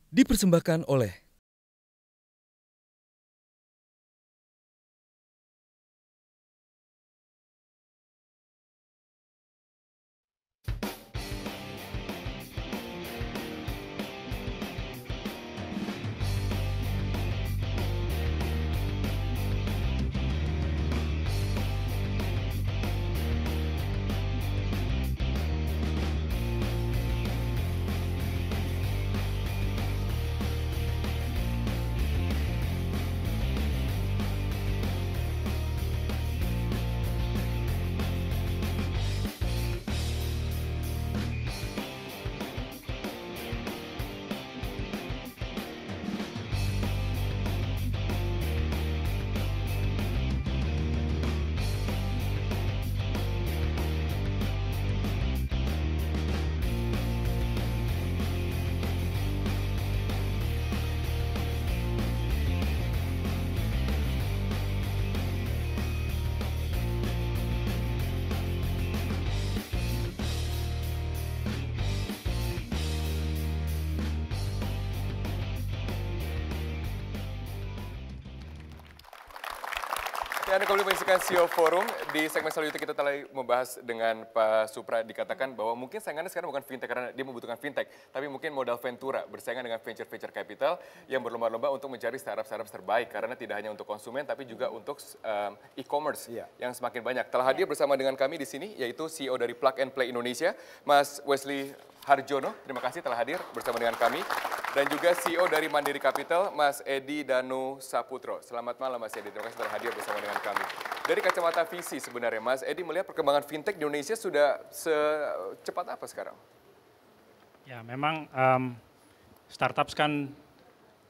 Dipersembahkan oleh Ya, Anda kembali menyaksikan CEO Forum. Di segmen selanjutnya kita telah membahas dengan Pak Supra, dikatakan bahwa mungkin saingannya sekarang bukan fintech karena dia membutuhkan fintech, tapi mungkin modal ventura bersaingan dengan venture capital yang berlomba-lomba untuk mencari startup-startup terbaik karena tidak hanya untuk konsumen tapi juga untuk e-commerce yang semakin banyak. Telah hadir bersama dengan kami di sini yaitu CEO dari Plug and Play Indonesia, Mas Wesley Harjono. Terima kasih telah hadir bersama dengan kami. Dan juga CEO dari Mandiri Capital, Mas Edi Danu Saputro. Selamat malam Mas Edi, terima kasih telah hadir bersama dengan kami. Dari kacamata visi sebenarnya, Mas Edi melihat perkembangan fintech di Indonesia sudah secepat apa sekarang? Ya memang startups kan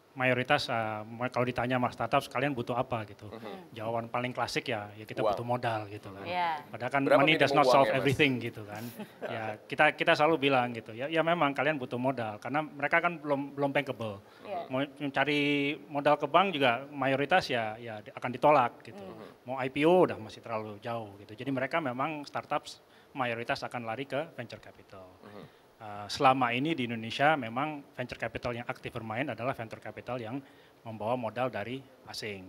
mayoritas kalau ditanya sama startup kalian butuh apa gitu. Jawaban paling klasik ya kita butuh modal gitu kan. Padahal kan Berapa money does not minimum solve uangnya, Mas? everything gitu kan. Ya kita selalu bilang gitu ya memang kalian butuh modal karena mereka kan belum bankable. Mau mencari modal ke bank juga mayoritas ya akan ditolak gitu. Mau IPO udah masih terlalu jauh gitu. Jadi mereka memang startups mayoritas akan lari ke venture capital. Selama ini di Indonesia memang venture capital yang aktif bermain adalah venture capital yang membawa modal dari asing.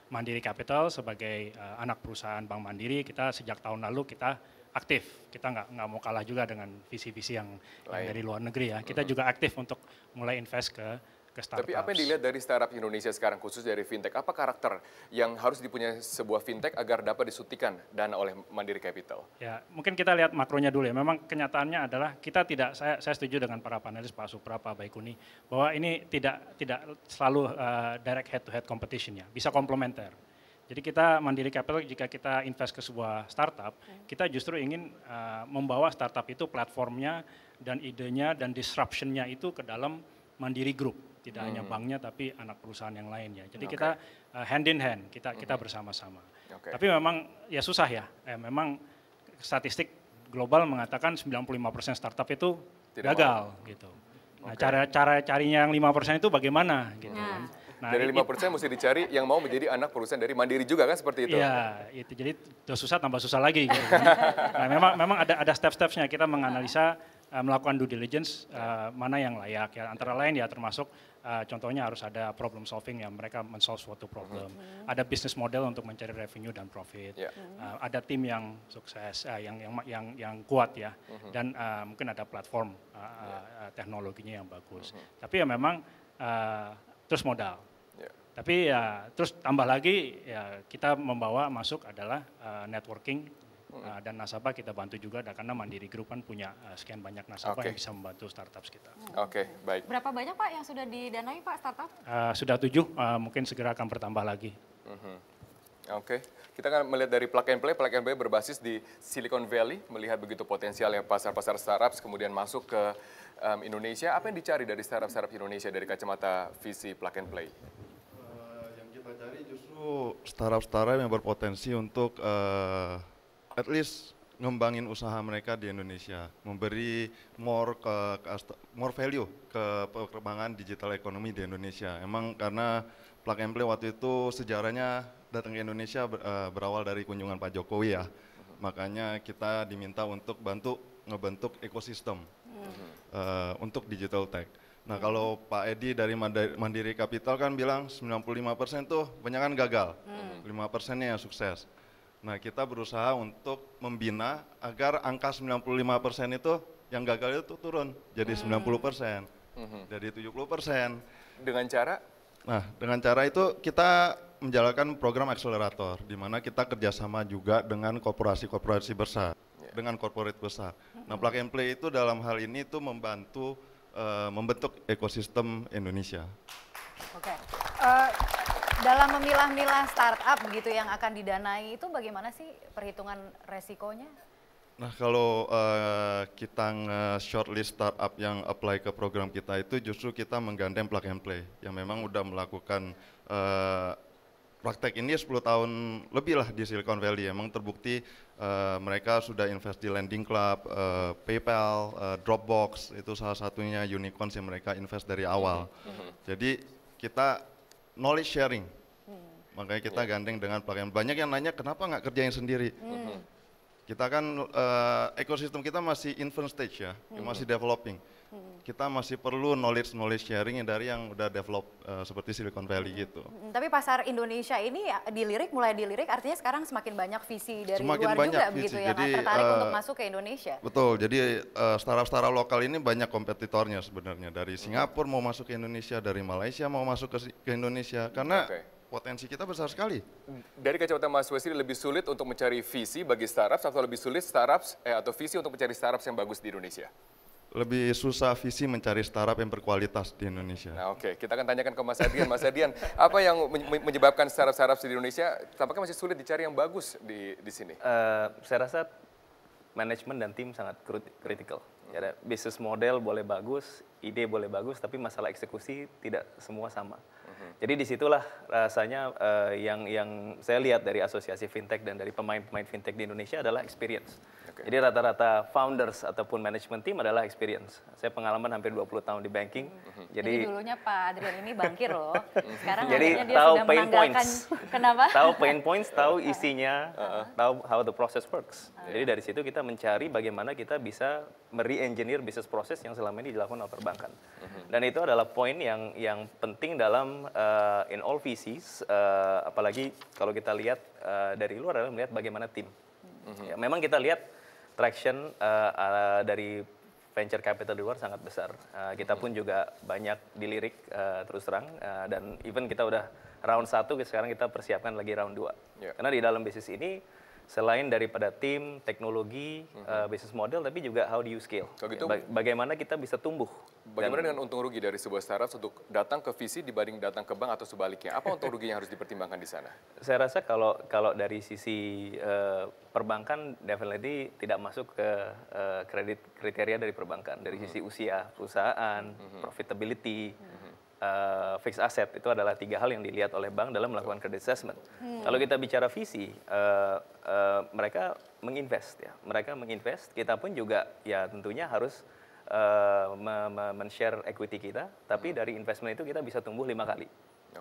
Mandiri Capital sebagai anak perusahaan Bank Mandiri, kita sejak tahun lalu kita aktif. Kita nggak mau kalah juga dengan visi-visi yang dari luar negeri ya. Kita juga aktif untuk mulai invest ke startups. Tapi apa yang dilihat dari startup Indonesia sekarang, khusus dari fintech? Apa karakter yang harus dipunyai sebuah fintech agar dapat disuntikan dana oleh Mandiri Capital? Ya, mungkin kita lihat makronya dulu ya. Memang kenyataannya adalah kita tidak, saya setuju dengan para panelis, Pak Supra, Pak Baikuni, bahwa ini tidak selalu direct head-to-head competition ya, bisa komplementer. Jadi kita Mandiri Capital jika kita invest ke sebuah startup, kita justru ingin membawa startup itu platformnya dan idenya dan disruption-nya itu ke dalam Mandiri Group. Tidak hanya banknya tapi anak perusahaan yang lain ya. Jadi kita hand in hand, kita bersama-sama. Tapi memang ya susah ya, memang statistik global mengatakan 95% startup itu gagal gitu. Nah cara carinya yang 5% itu bagaimana gitu kan. Nah, dari 5% mesti dicari yang mau menjadi anak perusahaan dari Mandiri juga kan seperti itu? Iya, itu jadi susah tambah susah lagi gitu kan. Nah memang ada step-stepsnya, kita menganalisa melakukan due diligence mana yang layak ya, antara lain ya termasuk contohnya harus ada problem solving ya, mereka men-solve suatu problem, ada business model untuk mencari revenue dan profit, ada tim yang sukses, yang kuat ya, dan mungkin ada platform teknologinya yang bagus. Tapi ya memang terus modal. Tapi ya terus tambah lagi ya kita membawa masuk adalah networking dan nasabah kita bantu juga karena Mandiri Group kan punya sekian banyak nasabah yang bisa membantu startup kita. Baik. Berapa banyak Pak yang sudah didanai Pak startup? Sudah 7, mungkin segera akan bertambah lagi. Kita akan melihat dari Plug and Play berbasis di Silicon Valley, melihat begitu potensialnya pasar-pasar startup kemudian masuk ke Indonesia. Apa yang dicari dari startup Indonesia dari kacamata visi Plug and Play? Yang kita cari justru startup yang berpotensi untuk at least ngembangin usaha mereka di Indonesia, memberi more value ke perkembangan digital ekonomi di Indonesia. Emang karena Plug and Play waktu itu sejarahnya datang ke Indonesia berawal dari kunjungan Pak Jokowi ya. Makanya kita diminta untuk bantu ngebentuk ekosistem untuk digital tech. Nah kalau Pak Edi dari Mandiri Capital kan bilang 95% tuh kebanyakan gagal, 5%-nya yang sukses. Nah kita berusaha untuk membina agar angka 95% itu yang gagal itu turun jadi 90%, jadi 70%. Dengan cara? Nah dengan cara itu kita menjalankan program akselerator, di mana kita kerjasama juga dengan korporasi-korporasi besar, dengan corporate besar. Nah plug and play itu dalam hal ini itu membantu membentuk ekosistem Indonesia. Oke. Dalam memilah-milah startup begitu yang akan didanai itu bagaimana sih perhitungan resikonya? Nah kalau kita nge-shortlist startup yang apply ke program kita itu justru kita menggandeng plug and play yang memang udah melakukan praktek ini 10 tahun lebih lah di Silicon Valley. Emang terbukti mereka sudah invest di Lending Club, PayPal, Dropbox, itu salah satunya unicorns yang mereka invest dari awal. Jadi kita knowledge sharing, makanya kita gandeng dengan plug and play. Banyak yang nanya kenapa nggak kerjain sendiri. Kita kan ekosistem kita masih infant stage ya, masih developing. Kita masih perlu knowledge sharing dari yang udah develop seperti Silicon Valley gitu. Tapi pasar Indonesia ini mulai dilirik artinya sekarang semakin banyak visi dari Semakin luar banyak juga visi. begitu ya, Jadi, tertarik untuk masuk ke Indonesia. Betul, jadi startup-startup lokal ini banyak kompetitornya sebenarnya. Dari Singapura mau masuk ke Indonesia, dari Malaysia mau masuk ke Indonesia, karena potensi kita besar sekali. Dari kacamata Mas Wesley, lebih sulit untuk mencari visi bagi startups atau lebih sulit startups atau visi untuk mencari startups yang bagus di Indonesia? Lebih susah visi mencari startup yang berkualitas di Indonesia. Nah oke, kita akan tanyakan ke Mas Adian. Mas Adian, apa yang menyebabkan startup di Indonesia tampaknya masih sulit dicari yang bagus di sini? Saya rasa manajemen dan tim sangat kritikal. Ya, bisnis model boleh bagus, ide boleh bagus, tapi masalah eksekusi tidak semua sama. Jadi disitulah rasanya yang saya lihat dari asosiasi fintech dan dari pemain-pemain fintech di Indonesia adalah experience. Jadi rata-rata founders ataupun manajemen tim adalah experience. Saya pengalaman hampir 20 tahun di banking. Jadi dulunya Pak Adrian ini bankir loh. Sekarang jadi dia tahu sudah pain menanggalkan. points. Kenapa? Tahu pain points, tahu isinya, tahu how the process works. Jadi dari situ kita mencari bagaimana kita bisa mere-engineer bisnis proses yang selama ini dilakukan oleh perbankan. Dan itu adalah poin yang penting dalam in all VCs, apalagi kalau kita lihat dari luar adalah melihat bagaimana tim. Ya, memang kita lihat traction dari venture capital di luar sangat besar. Kita pun juga banyak dilirik terus terang, dan even kita udah round 1, sekarang kita persiapkan lagi round 2. Karena di dalam bisnis ini selain daripada tim, teknologi, bisnis model, tapi juga how do you scale. Kalau gitu, bagaimana kita bisa tumbuh. Bagaimana dengan untung rugi dari sebuah startup untuk datang ke visi dibanding datang ke bank atau sebaliknya? Apa untung rugi yang harus dipertimbangkan di sana? Saya rasa kalau dari sisi perbankan definitely tidak masuk ke kredit kriteria dari perbankan. Dari sisi usia perusahaan, profitability, fixed asset, itu adalah 3 hal yang dilihat oleh bank dalam melakukan credit assessment. Kalau kita bicara visi, mereka menginvest ya. Mereka menginvest, kita pun juga ya tentunya harus men-share equity kita, tapi dari investment itu kita bisa tumbuh 5 kali.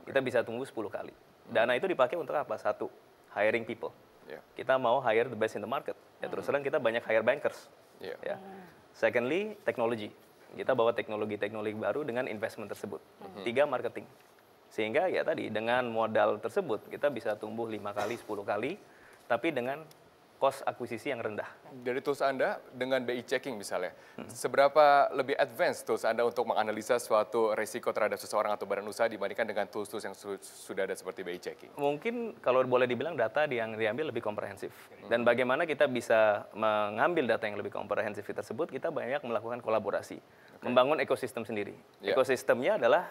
Kita bisa tumbuh 10 kali. Dana itu dipakai untuk apa? 1, hiring people. Kita mau hire the best in the market. Ya terus terang kita banyak hire bankers. Ya. Secondly, teknologi. Kita bawa teknologi-teknologi baru dengan investment tersebut. 3, marketing. Sehingga ya tadi dengan modal tersebut kita bisa tumbuh 5 kali, 10 kali, tapi dengan cost akuisisi yang rendah. Dari tools Anda dengan BI checking misalnya, seberapa lebih advance tools Anda untuk menganalisa suatu resiko terhadap seseorang atau badan usaha dibandingkan dengan tools-tools yang sudah ada seperti BI checking? Mungkin kalau boleh dibilang data yang diambil lebih komprehensif. Dan bagaimana kita bisa mengambil data yang lebih komprehensif tersebut, kita banyak melakukan kolaborasi. Membangun ekosistem sendiri. Ekosistemnya adalah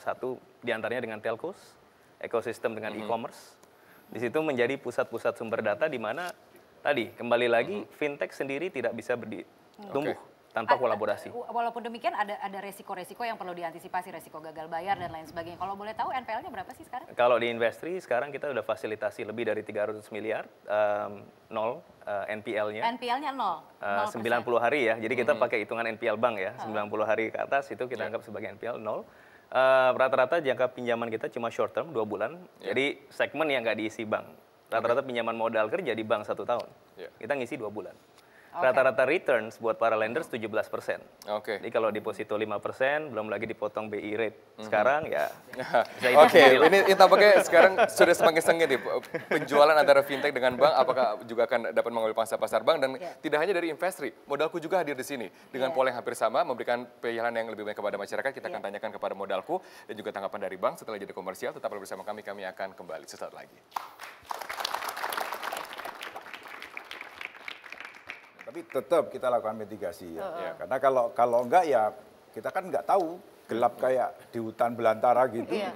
satu diantaranya dengan telcos, ekosistem dengan e-commerce. Di situ menjadi pusat-pusat sumber data di mana tadi kembali lagi fintech sendiri tidak bisa tumbuh tanpa kolaborasi. Walaupun demikian ada resiko-resiko yang perlu diantisipasi, resiko gagal bayar dan lain sebagainya. Kalau boleh tahu NPL-nya berapa sih sekarang? Kalau di Investri sekarang kita udah fasilitasi lebih dari 300 miliar, 0 NPL-nya. NPL-nya 0. 90 hari ya, jadi kita pakai hitungan NPL bank ya, 90 hari ke atas itu kita anggap sebagai NPL 0. Rata-rata jangka pinjaman kita cuma short term 2 bulan, jadi segmen yang nggak diisi bank. Rata-rata pinjaman modal kerja di bank 1 tahun, kita ngisi 2 bulan. Rata-rata returns buat para lenders 17%. Oke. Jadi kalau deposito 5%, belum lagi dipotong BI rate. Sekarang ya bisa hitung Oke, sendiri lah. ini tampaknya sekarang sudah semakin sengit nih penjualan antara fintech dengan bank. Apakah juga akan dapat mengambil pangsa pasar bank dan tidak hanya dari Investri, Modalku juga hadir di sini dengan pola yang hampir sama, memberikan pilihan yang lebih baik kepada masyarakat. Kita akan tanyakan kepada Modalku dan juga tanggapan dari bank setelah jeda komersial. Tetaplah bersama kami akan kembali sesaat lagi. Tapi tetap kita lakukan mitigasi ya. Karena kalau enggak ya kita kan nggak tahu, gelap kayak di hutan belantara gitu. Iya.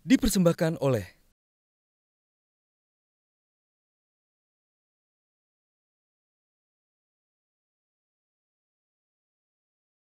Dipersembahkan oleh